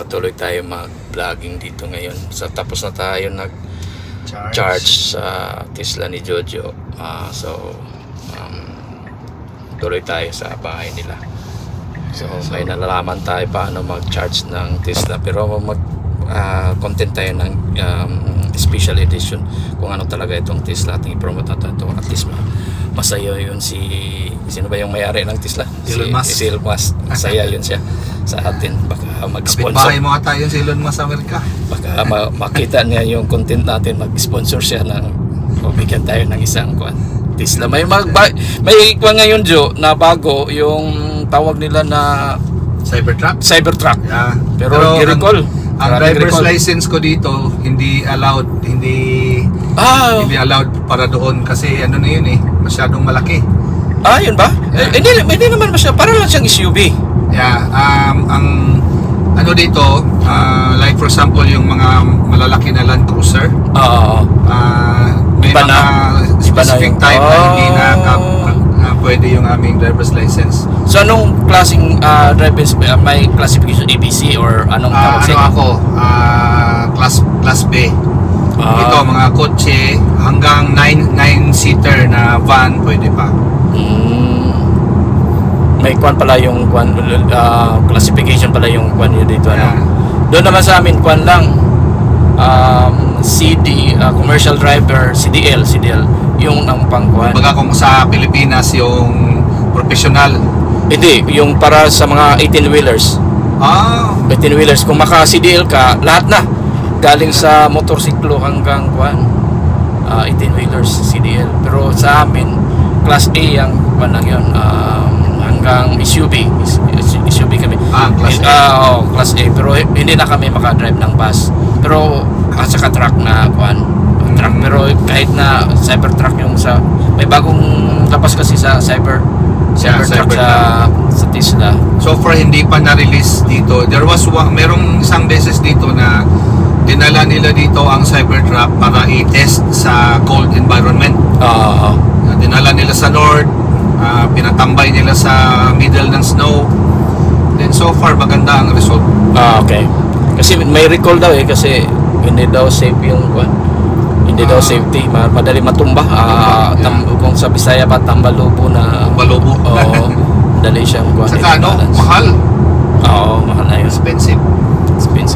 patuloy tayo mag-vlogging dito ngayon. So tapos na tayo nag-charge sa Tesla ni Jojo. Tuloy tayo sa bahay nila. So may nalalaman tayo paano mag-charge ng Tesla, pero content tayo ng special edition kung ano talaga itong Tesla ating i-promote natin ito. At least masaya yun sino ba yung may-ari ng Tesla? Elon Musk. Si Elon Musk. Masaya yun siya sa atin. Baka mag-sponsor. Kapit-bahay mga tayo si Elon Musk sa Amerika. Baka makita niya yung content natin, mag-sponsor siya ng bigyan tayo ng isang Tesla. May ngayon Jo na bago yung tawag nila na Cybertruck. Yeah. Pero i-recall. Ang driver's license ko dito hindi allowed para doon kasi ano na yun masyadong malaki. Yun ba? Yeah. Hindi naman masyadong, para lang siyang SUV. Yeah, ang ano dito, like for example yung mga malalaki na Land Cruiser. May mga specific type na hindi na pwede yung aming driver's license. So anong klaseng driver's, may classification ABC or anong tawag sa class B. Ito mga kotse hanggang 9-seater na van pwede pa. May pala yung classification pala yung nyo dito. Yeah. Doon naman sa amin lang CD, commercial driver, CDL yung ang pangkuhan. Baga kung sa Pilipinas yung professional. Hindi, yung para sa mga 18-wheelers. 18-wheelers, kung maka-CDL ka, lahat na galing sa motorsiklo hanggang 18-wheelers CDL. Pero sa amin class A ang lang yun, hanggang SUV kami. Class A, pero hindi na kami maka-drive ng bus. Pero at saka truck na truck, pero kahit na Cybertruck yung may bagong labas kasi sa Cybertruck sa Tesla. So far hindi pa na-release dito. Merong isang beses dito na dinala nila dito ang Cybertruck para i-test sa cold environment. Dinala nila sa north, pinatambay nila sa middle ng snow. Then so far maganda ang result. Okay. Kasi may recall daw kasi hindi daw safe yung hindi daw safety, madali matumba. Kung sa Bisaya pa tambalubo na. Tambalubo. Dali siyang saka mahal. Mahal na yun. Expensive.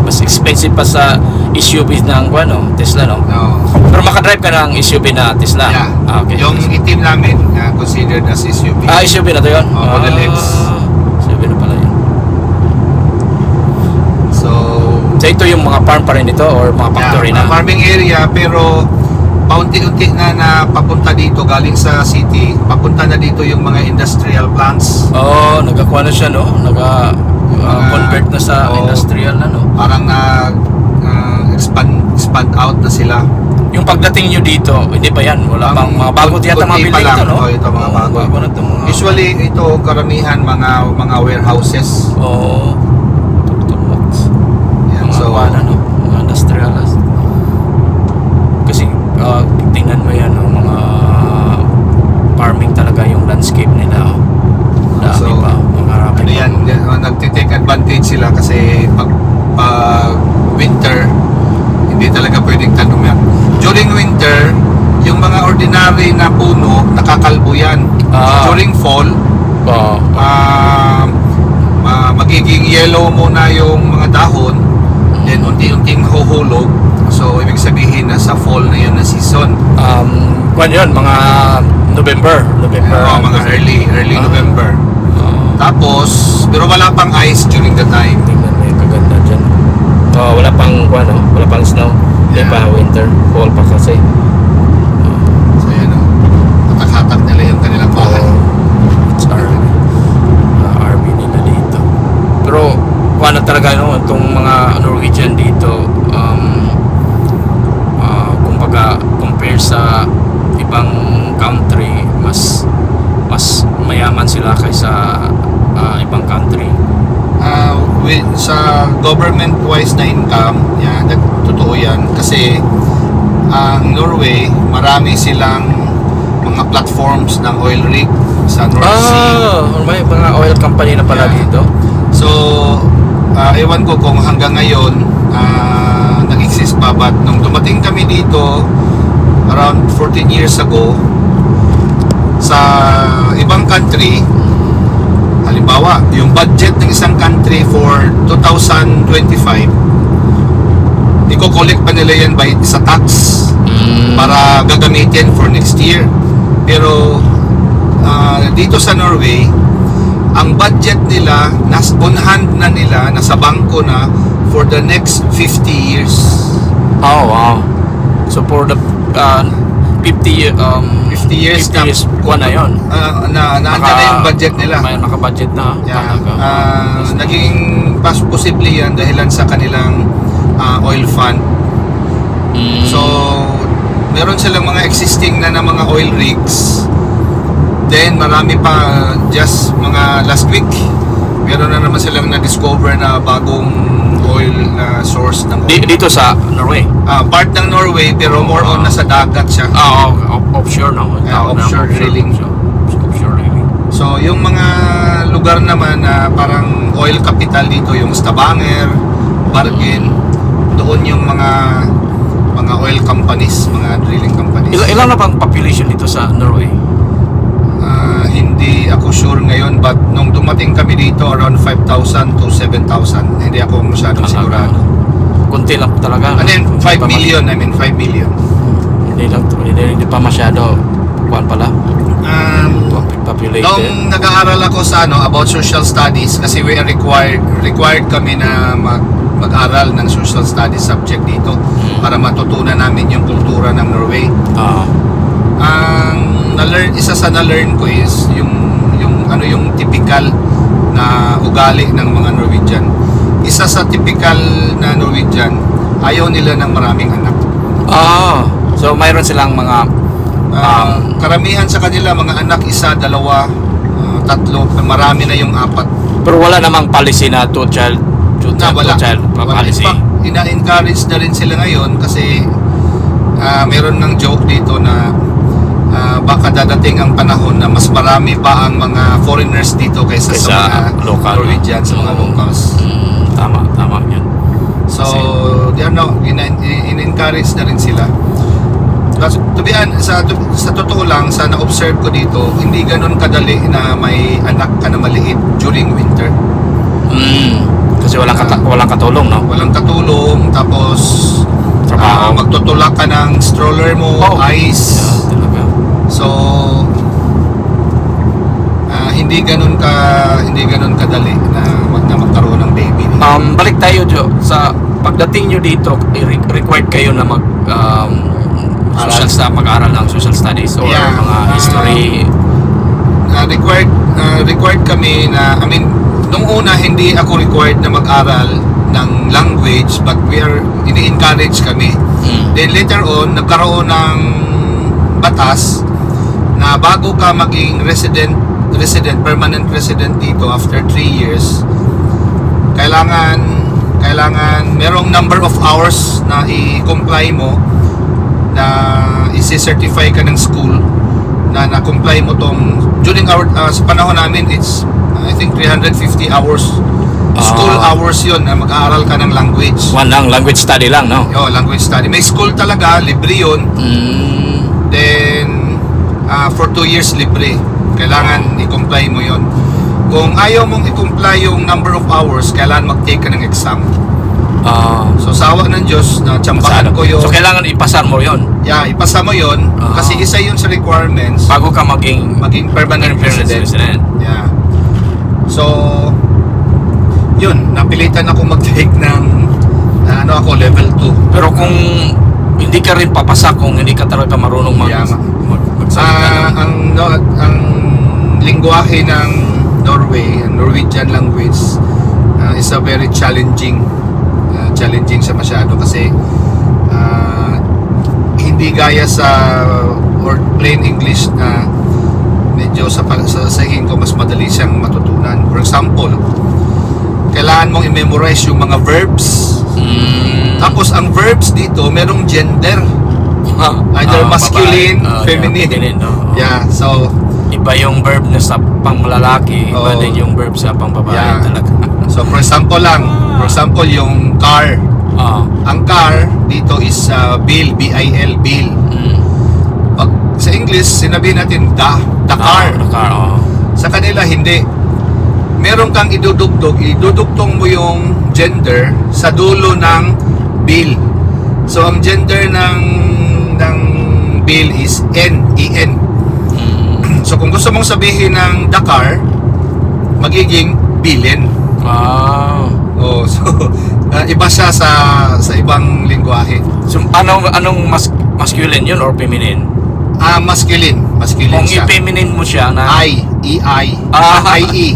Mas expensive pa sa SUV ng Tesla, no? Pero makadrive ka ng SUV na Tesla. Yeah. Okay. Yung itim namin considered as SUV. SUV na to yun? Model X. SUV na pala yun. So ito yung mga farm pa rin ito or mga factory na? Farming area, pero paunti-unti na papunta dito galing sa city. Papunta na dito yung mga industrial plants. Nagkakuha na siya, no? Convert na sa industrial na, no? Parang expand out na sila. Yung pagdating nyo dito, hindi pa yan? Wala pang mga bago tiyata mga building ito, no? Ito mga bago na ito, usually ito karamihan mga warehouses. So mga industrial. Kasi tingnan mo yan, mga farming talaga yung landscape nila. Dami pa, marami pa. Yan, nagtitake advantage sila kasi pag winter hindi talaga pwedeng tanom yan. During winter, yung mga ordinary na puno nakakalbo yan. During fall, magiging yellow muna yung mga dahon, then unti-unting mahuhulog. So ibig sabihin na sa fall na yun na season. Yun, mga November. Mga early November. Tapos pero wala pang ice during the time. Tingnan mo yung kaganda dyan. Wala pang snow. Hindi pa winter, fall pa kasi. So yan hatak-hatak nila yung kanilang bahay. It's army nila dito. Pero paano talaga itong mga Norwegian dito, kumbaga compare sa ibang country, mas mayaman sila kaysa ibang country. Sa government wise na income, totoo yan kasi ang Norway, marami silang mga platforms ng oil rig sa North Sea. May mga oil company na pala dito. So ewan ko kung hanggang ngayon nag-exist pa, but nung dumating kami dito around 14 years ago sa ibang country, halimbawa yung budget ng isang country for 2025, i-collect pa nila yan sa tax para gagamitin for next year. Pero dito sa Norway, ang budget nila on hand na nila, nasa bangko na for the next 50 years. Oh, wow. So for the 50 years kuha na yun. Naandyan na yung budget nila. May naka-budget na. Yeah. Naging possible yan dahilan sa kanilang oil fund. So meron silang mga existing na mga oil rigs. Then marami pa, just mga last week meron na naman silang na-discover na bagong oil source ng oil. Dito sa Norway? Part ng Norway, pero more on nasa dagat siya. Offshore na. Offshore drilling. Offshore drilling. So yung mga lugar naman na parang oil capital dito, yung Stavanger, Bergen, doon yung mga oil companies, mga drilling companies. Ilan na bang population dito sa Norway? Hindi ako sure ngayon, but nung dumating kami dito around 5,000 to 7,000. Hindi ako masyadong sigurado. Kunti lang talaga. And then 5 million, 5 million. Hindi pa masyado kuwan pala. Populated. Nung nag-aaral ako sa about social studies, kasi we are required kami na mag-aral ng social studies subject dito para matutunan namin yung kultura ng Norway. Isa sa na-learn ko is yung typical na ugali ng mga Norwegian. Isa sa typical na Norwegian, ayaw nila ng maraming anak. So mayroon silang mga karamihan sa kanila mga anak, 1, 2, 3, marami na yung 4. Pero wala namang policy na two child policy. Ina-encourage na rin sila ngayon kasi meron ng joke dito na baka dadating ang panahon na mas marami pa ang mga foreigners dito kaysa sa mga local Norwegians, sa mga locals. Tama yun. So, in-encourage na rin sila. To be honest, sa totoo lang, sa na-observe ko dito, hindi ganun kadali na may anak ka na maliit during winter. Kasi walang katulong, no? Walang katulong, tapos magtutulak ka ng stroller mo, ice. Talaga. So hindi ganun kadali na magkaroon ng baby. Balik tayo sa pagdating nyo dito, required kayo na mag-aral ng social studies or mga history. Required kami na, nung una hindi ako required na mag-aral ng language, but ini-encourage kami. Then later on, nagkaroon ng batas na bago ka maging permanent resident dito after 3 years, kailangan merong number of hours na i-comply mo, na isi-certify ka ng school na na-comply mo tong during our sa panahon namin, it's I think 350 hours school hours yun na mag-aaral ka ng language. Language study lang, no? Language study. May school talaga, libre yun. Then for 2 years libre. Kailangan i-comply mo yun. Kung ayaw mong i-comply yung number of hours, kailangan mag-take ka ng exam. So sawa ng Diyos na tsambahan ko yun. So kailangan ipasa mo yun? Yeah, ipasa mo yun. Kasi isa yun sa requirements bago ka maging permanent resident. Yeah. So yun, napilitan ako mag-take ng level 2. Pero kung hindi ka rin papasa kung hindi ka talaga marunong magsalita. Ang lingwahe ng Norway, Norwegian language, is a very challenging siya masyado kasi hindi gaya sa or plain English na medyo sa tingin ko mas madali siyang matutunan. For example, kailangan mong i-memorize yung mga verbs. Tapos ang verbs dito merong gender, either masculine, feminine. Yeah, so iba yung verb na sa panglalaki, iba din yung verb sa pangbabae talaga. So for example lang, For example, yung car. Ang car dito is bill, B-I-L, bill. Pag sa English, sinabi natin the car. The car, Sa kanila, hindi. Meron kang idudugtong mo yung gender sa dulo ng bill. So, ang gender ng bill is N-E-N. So, kung gusto mong sabihin ng the car, magiging billion. Oh, so iba siya sa ibang lingwahe. So, anong masculine yun or feminine? Masculine. Masculine Kung siya. Kung i-feminine mo siya na I-E-I. I-E.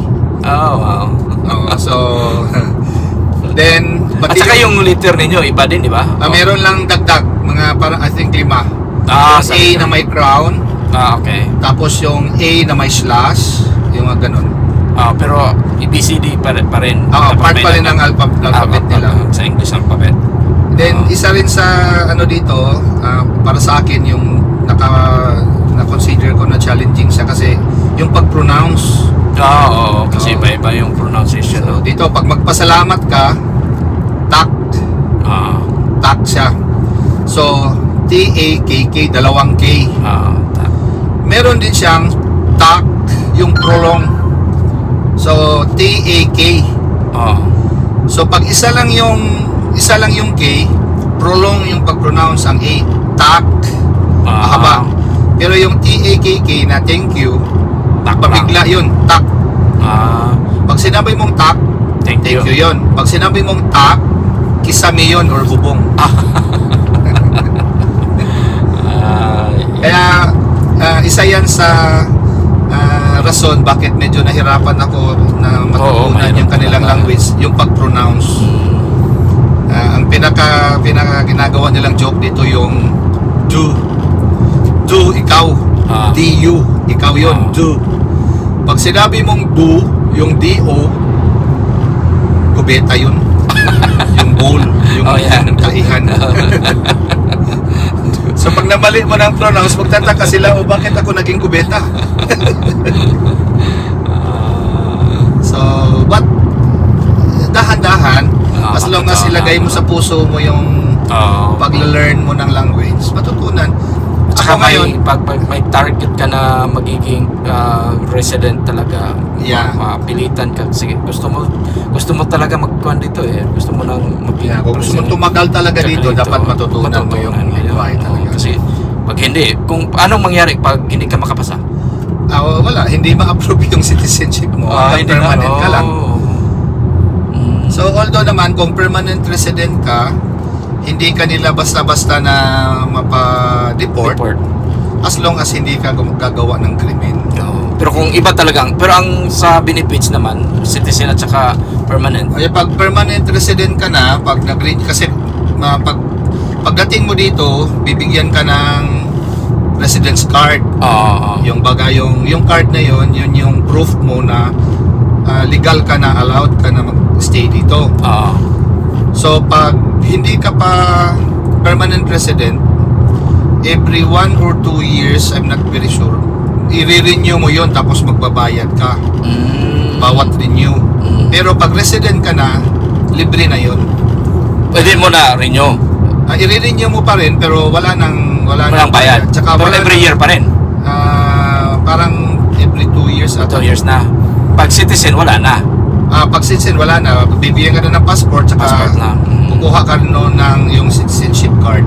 Wow. So, then, at saka yung liter ninyo, iba din, di ba? Meron lang dagdag, mga parang I think 5. Yung A na may crown. Okay. Tapos yung A na may slash, yung mga ganun. Pero ABCD pa rin. Part pa rin ng alphabet nila. Sa English alphabet. Then, isa rin sa dito, para sa akin, yung na-consider ko na challenging siya kasi yung pag-pronounce. Kasi iba-iba yung pronunciation. So, dito, pag magpasalamat ka, tact. Tact siya. So, T-A-K-K, 2 K. Meron din siyang tact, yung prolong. So, T-A-K. So, pag isa lang yung K, prolong yung pag-pronounce ang A. Tact. Mahaba. Pero yung T-A-K-K na thank you, pabigla yun. Tact. Pag sinabi mong tact, thank you yun. Pag sinabi mong tact, kisame yun or bubong. Kaya, isa yan sa rason bakit medyo nahirapan ako na matutunan yung kanilang language, yung pag-pronounce. Ang pinaka ginagawa nilang joke dito yung do, ikaw. D-U, ikaw yun, do. Pag sinabi mong do, yung D-O, kubeta yun. Yung bowl, yung kaihan. So pag namali mo ng pronounce, magtataka sila, bakit ako naging kubeta? So, but dahan-dahan, as long as ilagay mo sa puso mo yung pag-learn mo ng language, matutunan. Tsaka pag may target ka na magiging resident talaga, mapilitan ka. Sige, gusto mo talaga magkuhan dito gusto mo nang maging kung gusto mo tumagal talaga dito, dapat matutunan mo yung lingwahe talaga. Kasi pag hindi, kung anong mangyari pag hindi ka makapasa? Wala, hindi ma-approve yung citizenship mo. Permanent ka lang. So although naman kung permanent resident ka, hindi ka nila basta-basta na mapa-deport as long as hindi ka gagawa ng krimen. Pero kung iba talagang, pero ang sa benefits naman, citizen at saka permanent. Pag permanent resident ka na, pag nag-read kasi pagdating mo dito, bibigyan ka ng residence card. Yung yung card na yun yung proof mo na legal ka na, allowed ka na mag-stay dito. So pag hindi ka pa permanent resident, every 1 or 2 years, I'm not very sure, i-renew mo yun tapos magbabayad ka bawat renew. Pero pag resident ka na, libre na yun. Pwede mo na renew. I-renew mo pa rin pero wala nang bayad. Tsaka pero every year pa rin. Parang every 2 years at 2 years na. Pag citizen wala na. Pag citizen wala na, bibigyan ka na ng passport tsaka na. kukuha ka noon ng yung citizenship card.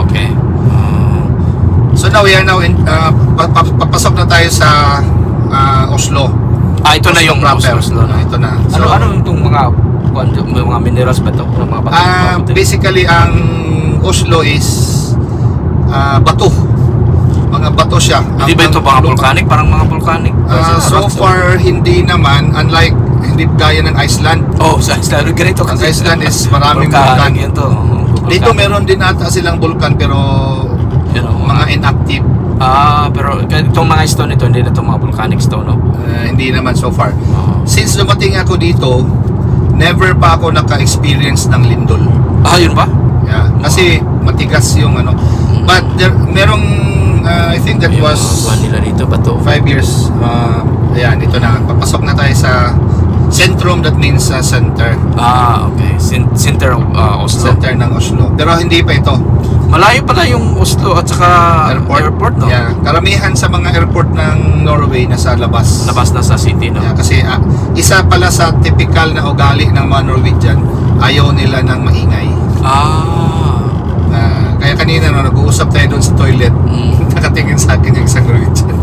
Okay. So now we are in papasok na tayo sa Oslo. Ito na yung proper. Oslo na. Ito na. So, ano itong mga minerals ba ito? Mga bato? Basically ang Oslo is bato. Mga bato siya. Hindi ba ito mga volcanic? Parang mga volcanic? So far hindi naman, unlike hindi gaya ng Iceland. Sa Iceland ganito ang kasi. Iceland is maraming vulkan. Dito meron din ata silang vulkan pero mga inactive. Pero itong mga stone ito, hindi na itong mga volcanic stone, no? Hindi naman so far. Since dumating ako dito, never pa ako naka-experience ng lindol. Yun ba? Yeah, kasi matigas yung But merong, I think that was nila dito ba to? 5 years. Ayan, ito na. Papasok na tayo sa Centrum, that means center. Okay. Center of Oslo. Center ng Oslo. Pero hindi pa ito. Malayo pala yung Oslo at saka airport, no? Yeah. Karamihan sa mga airport ng Norway nasa labas. Labas na sa city, no? Yeah, kasi isa pala sa typical na ugali ng mga Norwegian, ayaw nila ng maingay. Kaya kanina nag-uusap tayo doon sa toilet, nakatingin sa akin yung isang Norwegian.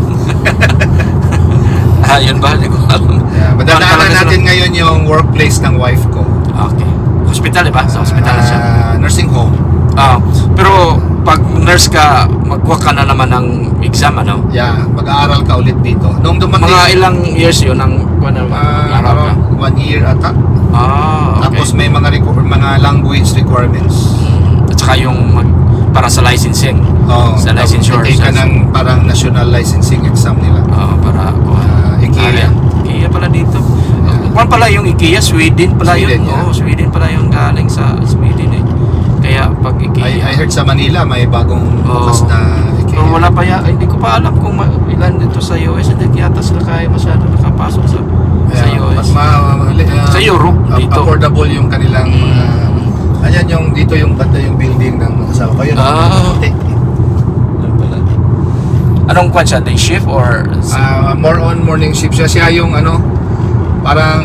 Yun ba? Hindi ko alam. Yeah, madadaanan natin ngayon yung workplace ng wife ko. Okay. Hospital, diba? Sa hospital na siya. Nursing home. Pero pag nurse ka, magkuha ka na naman ng exam, ano? Yeah, mag-aaral ka ulit dito. Nung dumating, mga ilang years yun ang mag-aaral ka? 1 year ata. Okay. Tapos may mga language requirements. At saka yung para sa licensing. Sa licensure. Take ka ng parang national licensing exam nila. Para IKEA. IKEA pala dito. Kung pala yung IKEA, Sweden pala yun. Yeah. Sweden pala yung galing sa Sweden eh. Kaya pag IKEA. I heard sa Manila may bagong bukas na IKEA. Pero wala pa yan. Hindi ko pa alam kung ilan dito sa US. Hindi yata sila kaya masyado nakapasok sa US. Sa Europe dito. Affordable yung kanilang ayan yung dito yung banda yung building ng asawa ko. Yun. Anong kwan siya? Day shift or? More on morning shift siya. Siya yung parang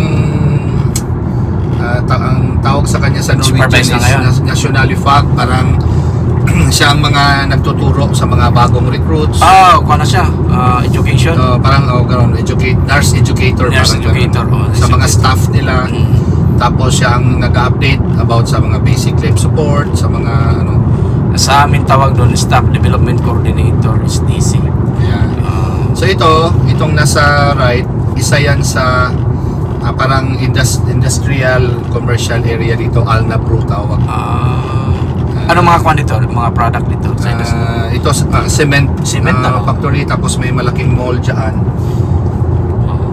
ang tawag sa kanya sa Norwegian is nationally fag. Parang siya ang mga nagtuturo sa mga bagong recruits. Kung ano siya? Education? Parang nurse educator. Nurse educator. Sa mga staff nila. Tapos siya ang nag-update about sa mga basic life support, sa mga sa amin tawag doon Staff Development Coordinator, SDC. Yeah. So itong nasa right, isa yan sa parang industrial commercial area dito, Alnabru tawag. Ano mga kwan dito? Mga product dito? Ito cement factory, tapos may malaking mall dyan.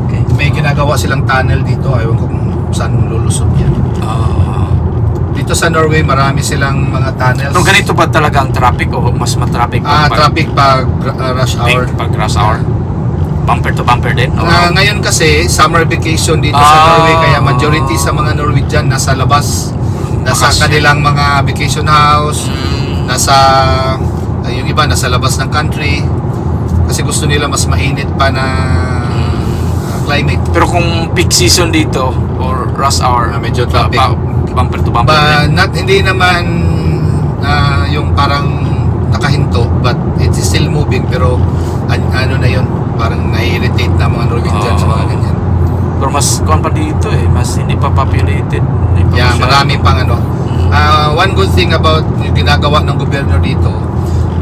Okay. May ginagawa silang tunnel dito, ayaw ko saan lulusot yan. Dito sa Norway marami silang mga tunnels. Pero ganito pa talaga ang traffic o mas matraffic pa? Traffic pag rush hour. Pag rush hour? Bumper to bumper din? Ngayon kasi summer vacation dito sa Norway, kaya majority sa mga Norwegian nasa labas, nasa kanilang mga vacation house, yung iba nasa labas ng country kasi gusto nila mas mainit pa na climate. Pero kung peak season dito or rush hour, medyo traffic. Bumper to bumper. Hindi naman yung parang nakahinto, but it is still moving. Pero ano na yun, parang nai-irritate na mga Norwegian sa mga ganyan. Pero mas kuwan pa dito mas hindi pa populated. Marami pang one good thing about yung ginagawa ng gobyerno dito,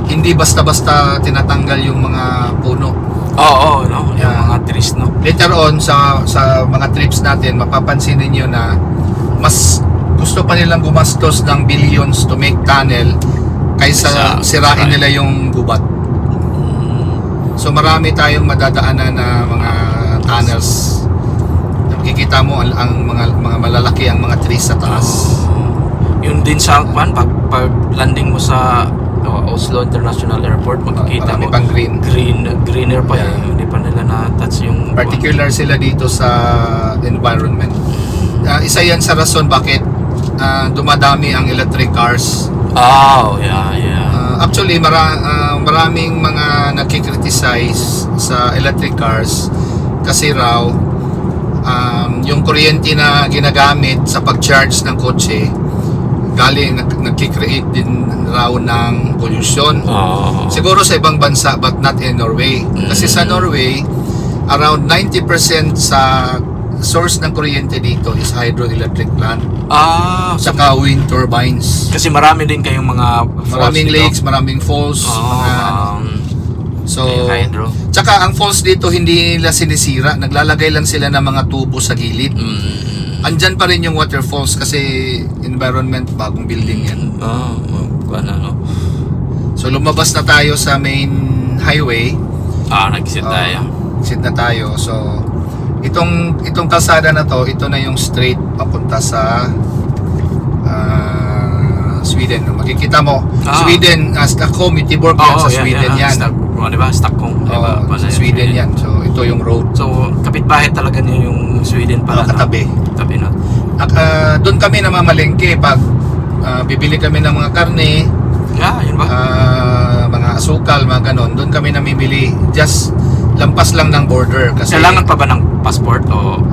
hindi basta-basta tinatanggal yung mga puno. Yung mga trees, no? Later on sa mga trips natin, mapapansin niyo na mas gusto pa nilang gumastos ng billions to make tunnel kaysa sirain nila yung gubat. So marami tayong madadaanan na mga tunnels. Nakikita mo ang mga malalaki ang mga trees sa taas. Yun din sa pag landing mo sa Oslo International Airport, makikita mo pang greener pa hindi pa nila na-touch yung particular sila dito sa environment. Isa yan sa rason bakit dumadami ang electric cars. Actually maraming mga nagkikriticize sa electric cars kasi raw yung kuryente na ginagamit sa pag-charge ng kotse galing nagki-create din raw ng pollution. Siguro sa ibang bansa but not in Norway. Kasi sa Norway, around 90% sa source ng kuryente dito is hydroelectric plant. Saka wind turbines. Kasi marami din kayong mga falls, maraming lakes, maraming falls. Hydro. Tsaka ang falls dito hindi nila sinisira. Naglalagay lang sila ng mga tubo sa gilid. Andyan pa rin yung waterfalls kasi environment, bagong building yan. So lumabas na tayo sa main highway. Nag-exit tayo. Exit na tayo. So itong kalsada na to, ito na yung straight papunta sa Sweden. Makikita mo, Sweden, Stockholm, Göteborg yan sa Sweden yan. di ba? Stockholm. Sa Sweden yan. So, ito yung road. So, kapitbahay talaga niyo yung Sweden pala. Katabi. Katabi na. Doon kami namamalengke pag bibili kami ng mga karne. Yun ba? Mga asukal, mga ganon. Doon kami namimili. Just lampas lang ng border. Kasi, kailangan pa ba ng passport or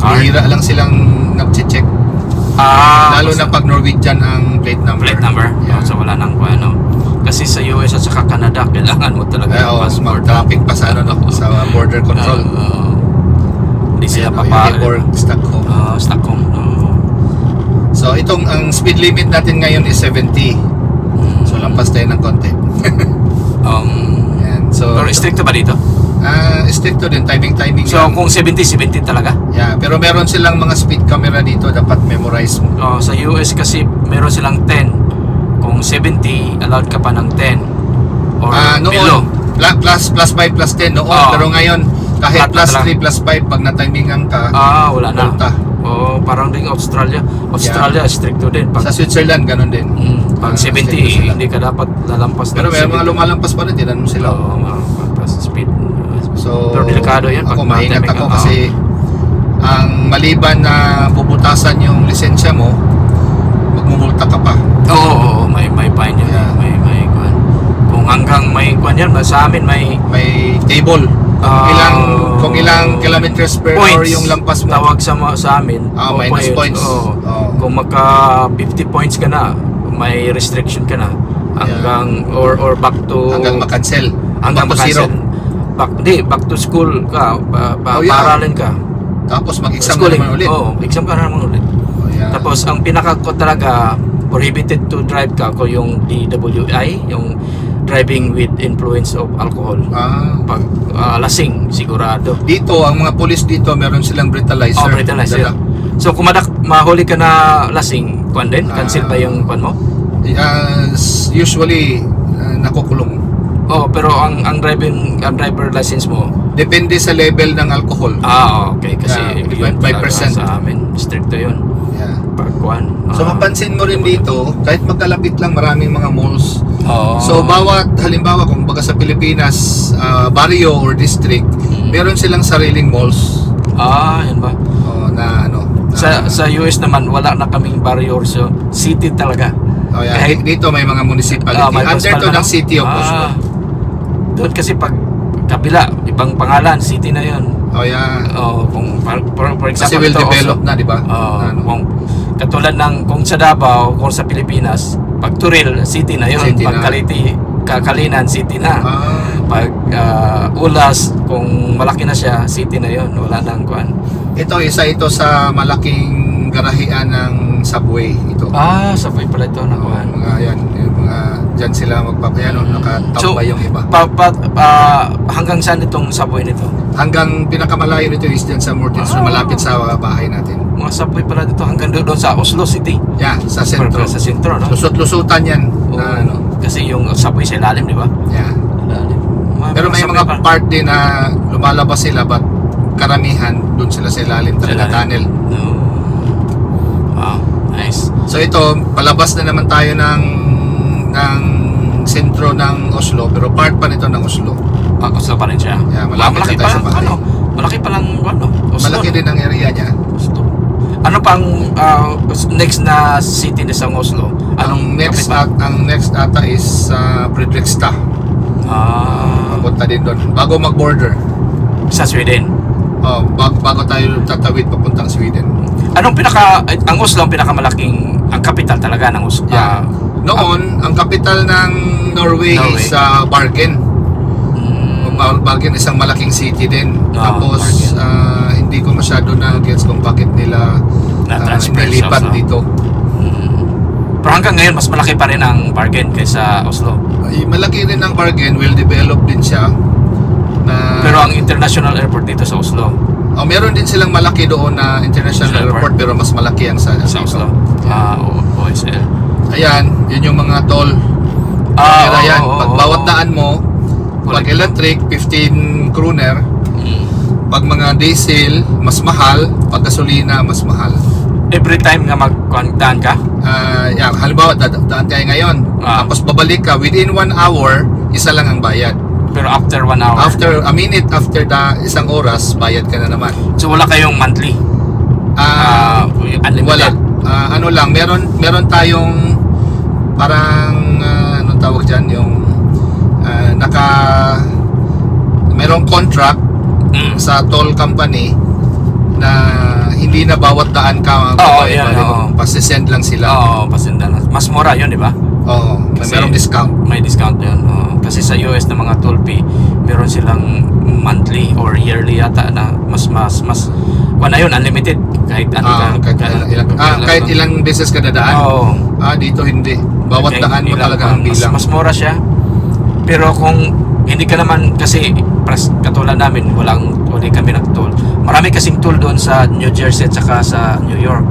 card? Bihira lang silang nag-check. Lalo na pag Norwegian ang plate number. Plate number? Yeah. So wala nang ano. Kasi sa US at saka Canada, kailangan mo talaga ng passport. Mag-traffic pa sa, sa border control. Hindi sila papayag. Stockholm. Stockholm. So itong ang speed limit natin ngayon is 70. So lampas tayo ng konti. So, pero stricto ba dito? Stricto din, timing. So kung 70 talaga? Yeah, pero meron silang mga speed camera dito, dapat memorize mo. Sa US kasi meron silang 10. Kung 70, allowed ka pa ng 10 or below. Plus 5 plus 10 noon, pero ngayon kahit plus 3 plus 5 pag na-timingan ka, wala na. Parang din Australia. Stricto din. Sa Switzerland ganun din. Pag 70 hindi ka dapat lalampas. Pero may mga lumalampas pa rin, tinan mo sila. Malalampas speed. So, pero delikado yan. Ako maingat ako kasi ang maliban na bubutasan yung lisensya mo, magmumulta ka pa. May fine yan. Yeah. May kwan. Kung hanggang may kwan yan, sa amin may table. Kung ilang kilometers per hour yung lampas mo. Tawag sa amin. Minus points. Kung magka 50 points ka na, may restriction ka na. Hanggang or back to hanggang makancel. Hanggang zero. Back to school ka. Paaralin ka. Tapos mag-exam ka naman ulit. Exam ka naman ulit. Tapos ang pinaka ko talaga prohibited to drive ka ko yung DWI, yung driving with influence of alcohol. Pag lasing, sigurado. Dito, ang mga police dito, meron silang breathalyzer. Breathalyzer. So kung mahuli ka na lasing, kwan din? Cancel ba yung kwan mo? Usually, nakukulong. Pero ang driver license mo? Depende sa level ng alcohol. Okay. Kasi 5% sa amin, stricto yun. So mapansin mo rin dito, kahit magkalapit lang maraming mga malls. So halimbawa kung baga sa Pilipinas, barrio or district, meron silang sariling malls. Yan ba? Sa US naman wala na kaming barrio, so city talaga. Kahit dito may mga municipality. Under to ng city of Oslo. Doon kasi pag kabila, ibang pangalan, city na yun. Kung for example, kasi will develop na, di ba? Kung katulad ng kung sa Davao, kung sa Pilipinas, pag Turil, city na yun. Pag Kakalinan, city na. Pag Ulas, kung malaki na siya, city na yun. Wala nang kuan. Isa ito sa malaking garahian ng subway ito. Subway pala ito na kuan. Dyan sila nakatambay yung iba. Hanggang saan itong subway nito? Hanggang pinakamalayo nito is dyan sa Mortensrud, malapit sa bahay natin. Mga subway pala dito hanggang doon sa Oslo City. Sa sentro. Sa sentro, no? Lusot-lusutan yan. Kasi yung subway sa ilalim, di ba? Ilalim. Pero may mga part din na lumalabas sila, but karamihan doon sila sa ilalim talaga, tunnel. Nice. So ito, palabas na naman tayo ng sentro ng Oslo, pero part pa nito ng Oslo. Oslo pa rin siya. Malaki pa sa bahay. Malaki pa lang Oslo. Malaki din ang area niya. Oslo. Ano pang next na city na sa Oslo? Ang next ata is Fredrikstad. Papunta din doon bago mag-border sa Sweden. Bago tayo tatawid papuntang Sweden. Ang Oslo ang pinakamalaking, ang capital talaga ng Oslo. Noon, ang capital ng Norway is Bergen. Bergen isang malaking city din. Tapos hindi ko masyado na-gets kung bakit nila nilipat dito. Pero hanggang ngayon mas malaki pa rin ang Bergen kaysa Oslo. Malaki rin ang Bergen, well developed din siya. Pero ang international airport dito sa Oslo, meron din silang malaki doon na international airport, pero mas malaki ang sa Oslo. OSL. Ayan, yun yung mga toll. Ayan, pag bawat daan mo, pag electric, 15 kroner. Pag mga diesel, mas mahal. Pag gasolina, mas mahal. every time nga magdaan ka? Yeah, halimbawa daan tayo ngayon, tapos babalik ka within 1 hour, isa lang ang bayad. Pero after 1 hour? After a minute, after isang oras, bayad ka na naman. So wala kayong monthly? Unlimited? Wala. Ano lang, meron tayong parang anong tawag dyan, yung merong contract sa toll company na hindi na bawat daan ka pasisend lang sila. Pasend lang. Mas mura yun, di ba? Merong discount. May discount yun. Kasi sa US na mga toll fee, meron silang monthly or yearly yata na mas wala yun, unlimited. Kahit kahit ilang beses ka dadaan. Dito hindi. Bawat daan mo talaga ang bilang. Mas mura siya. Pero kung hindi ka naman, kasi katulad namin, wala kami nag-toll. Marami kasing toll doon sa New Jersey at saka sa New York.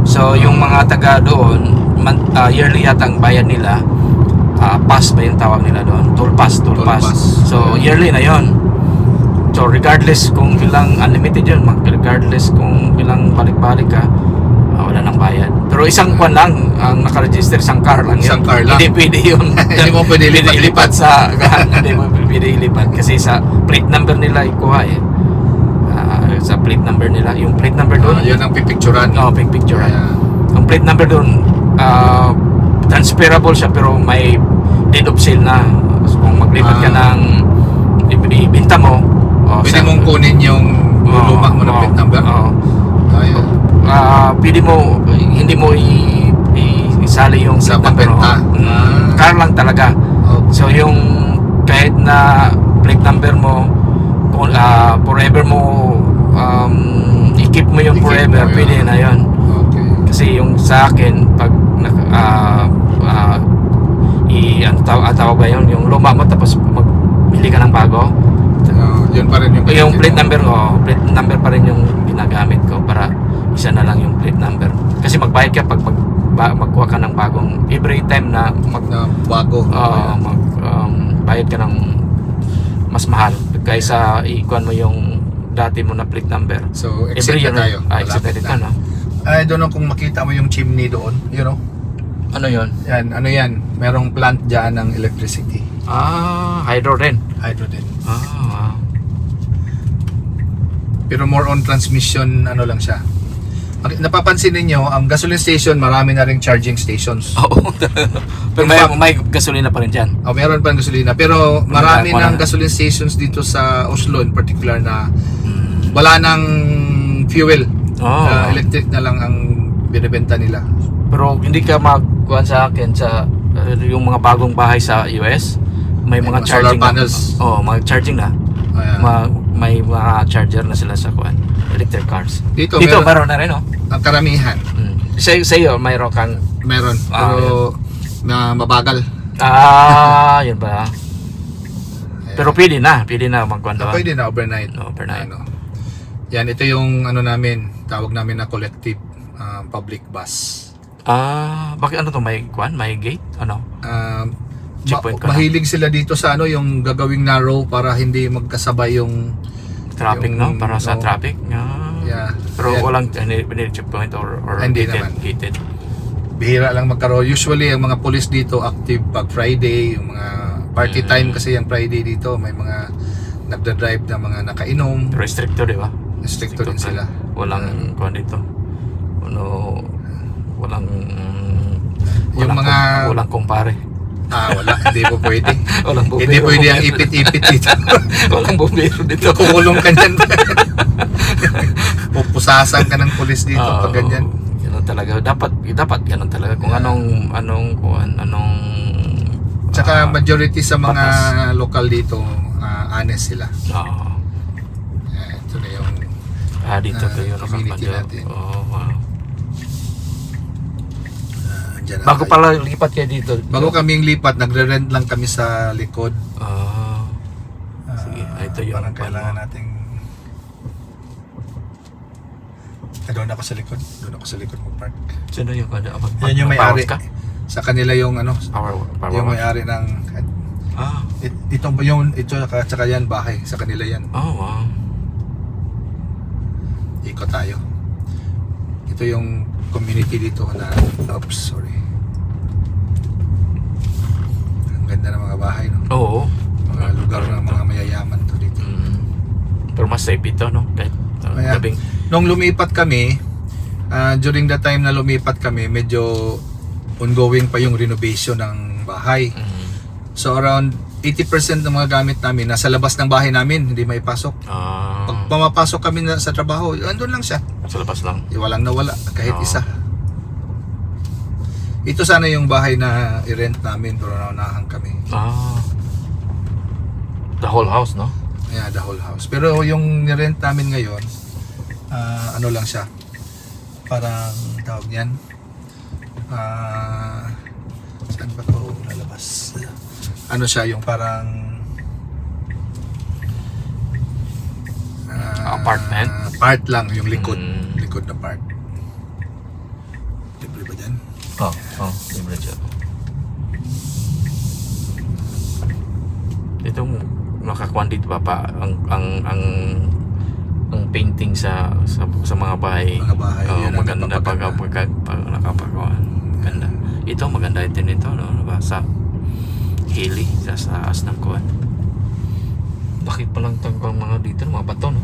So yung mga taga doon, yearly yata ang bayad nila. Pass ba yung tawag nila doon? Toll pass. So yearly na yon. So regardless kung ilang unlimited yun, regardless kung ilang balik-balik ka, wala nang bayad. Pero isang kwan lang ang nakaregister, isang car lang yun. Isang car lang. Hindi pwede yun. Hindi mo pwede lipat sa hindi mo pwede ilipat kasi sa plate number nila ikuha sa plate number nila. Yung plate number doon, yun ang pipicturan. picturean. Ang plate number doon, transferable siya pero may date of sale na. So kung maglipat ka ng ibenta mo, pwede mong kunin yung luma mo na plate number. Pwede mo, hindi mo isali yung sa pagbenta. Car lang talaga. So yung kahit na plate number mo, forever mo i-keep mo yung forever, pwede na yun. Kasi yung sa akin, pag tawag ba yun, yung luma mo tapos magbili ka ng bago, yun pa rin yung plate number pa rin yung ginagamit ko para isa na lang yung plate number. Kasi magbayad ka pag magkuha ka ng bagong, every time na bago, bayad ka ng mas mahal kaysa ikuan mo yung dati mo na plate number. So excited tayo. Excited ka, no? I don't know kung makita mo yung chimney doon, you know? Ano yun? Yan, merong plant dyan ng electricity. Hydrogen. Wow. Pero more on transmission, ano lang siya. Napapansin ninyo, ang gasoline station, marami na ring charging stations. Pero may gasolina pa rin dyan. Meron pa ng gasolina. Pero marami ng gasoline stations dito sa Oslo in particular na wala nang fuel. Electric na lang ang binibenta nila. Pero hindi ka magkuhan sa akin sa yung mga bagong bahay sa US, may mga charging solar panels. Mga charging na. May mga charger na sila sa kuan, electric cars. Dito meron na rin, ang karamihan. Sa iyo, mayroon kang meron pero na mabagal. Yun ba? Pero pwede na magkuhan doon. Pwede na overnight. Yan, ito yung namin, tawag namin na collective public bus. Bakit may kuan, may gate? Mahilig sila dito sa yung gagawing narrow para hindi magkasabay yung traffic, para sa traffic. Pero walang checkpoint or hindi gated. Bihira lang magkaroon. Usually ang mga police dito active pag Friday, yung mga party time kasi yung Friday dito, may mga nagda-drive na mga nakainom. Restricted, di ba? Restricted din sila. Walang kuan dito. Walang kumpare. Wala, hindi po pwede. Hindi pwede ang ipit-ipit dito. Walang bumbero dito. Kukulong ka dyan. Pupusasan ka ng pulis dito pag ganyan. Ganun talaga. Dapat ganun talaga. Kung anong tsaka majority sa mga lokal dito, honest sila. Ito na yung dito kayo community natin. Wow. Bago pala lipat kayo dito. Bago kaming lipat, nagre-rent lang kami sa likod. Sige, ito yung parang kailangan nating doon ako sa likod mag-park. Sino yung yan yung may-ari sa kanila yung yung may-ari ng ito tsaka yan bahay sa kanila yan. Wow. Ikot tayo. Ito ito yung community dito na, oops, sorry. Ang ganda ng mga bahay, no? Oo. Mga lugar ng mga mayayaman to dito. Pero mas safe ito, no? Kahit gabing. Nung lumipat kami, during the time na lumipat kami, medyo ongoing pa yung renovation ng bahay. So around 80% ng mga gamit namin nasa labas ng bahay namin, hindi maipasok. Pag pumapasok kami sa trabaho, andun lang siya. Sa labas lang. Walang nawala, kahit isa. Ito sana yung bahay na i-rent namin, pero naunahan kami. The whole house, no? Yeah, the whole house. Pero yung ni-rent namin ngayon, ano lang siya, parang tawag niyan, saan ba ito lalabas? Ano siya, yung parang apartment? Part lang, yung likod. Likod na part. Libre ba dyan? Libre dyan. Itong nakakuan dito ba pa ang painting sa mga bahay. Mga bahay. Maganda pag nakapagawa. Ganda. Ito maganda din ito, no? Sa hilly, sa taas ng kuwan. Bakit palang tagbang mga dito, mga bato, no?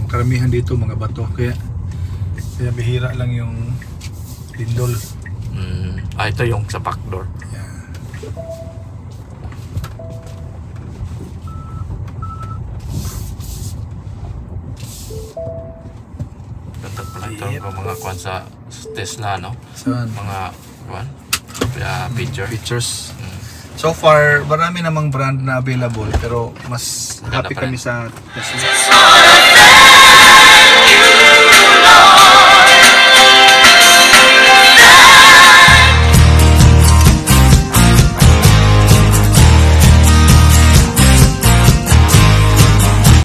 Karamihan dito mga bato. Kaya bihira lang yung lindol. Ito yung sa backdoor. Yeah. Ganda pala ito mga kuwan sa Tesla, no? Saan? Mga kuwan, Pictures. So far, marami namang brand na available, pero mas happy kami sa Tesla.